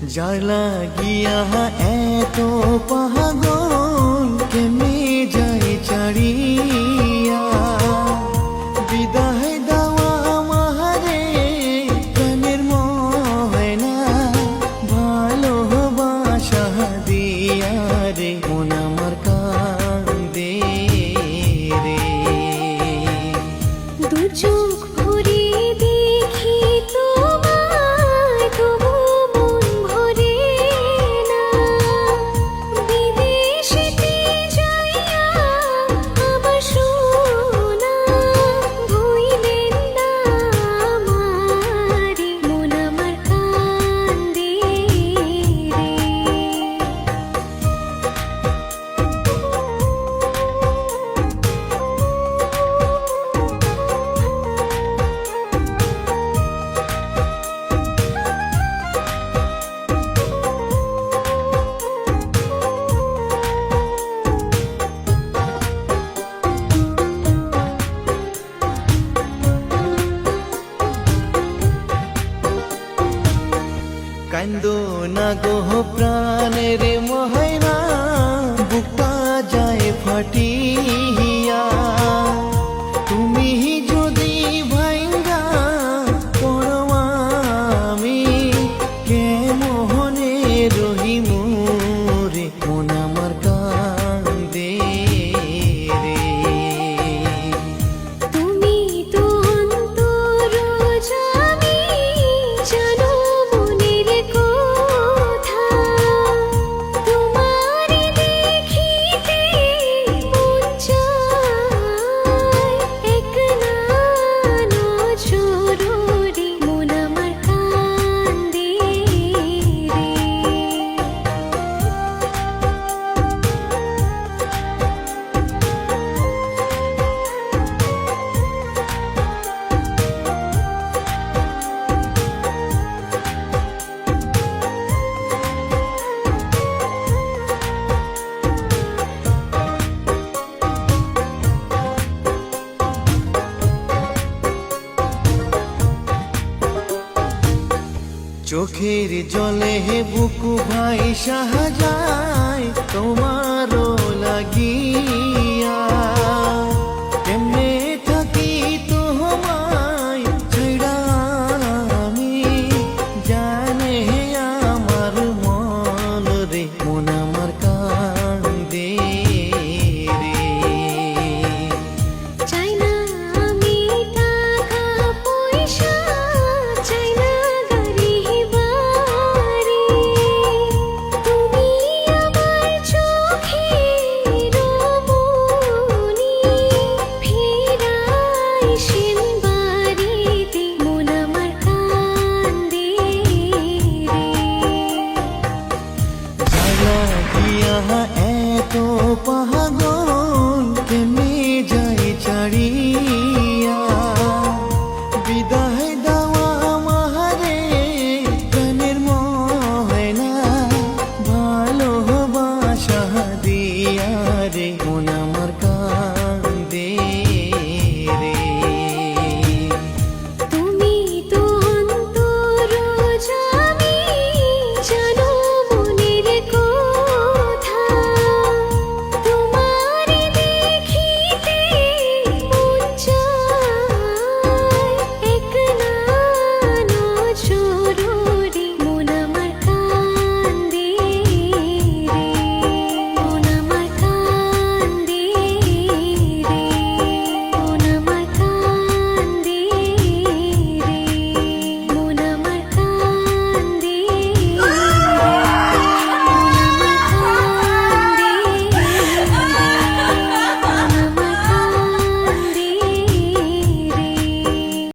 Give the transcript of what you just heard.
যার লাগিয়া এত পাগল কেমনে যাই ছাড়িয়া বিদায় দেওয়া আমারে প্রাণের ময়না ভালোবাসা দিয়া রে মন আমার কান্দে রে। দু চোখ ভরে দেখি তোমায় তবু মন ভরে না। বিদেশেতে যাইয়া আমার সোনা ভুইলেন না আমারে মন আমার কান্দে রে। কান্দো না গো প্রাণের ময়না বুকটা যায় ফাটিয়া তুমি যদি ভাইঙ্গা পড়ো আমি কেমনে রহিমু রে মন আমার কান্দে রে। তুমি তো অন্তরজামী জানো মনের কথা। তোমারে দেখিতে মন চায় একলা নজরে মন আমার কান্দে রে। চোখের জলে বুকু ভাই সাহাযায় তোমারও লাগি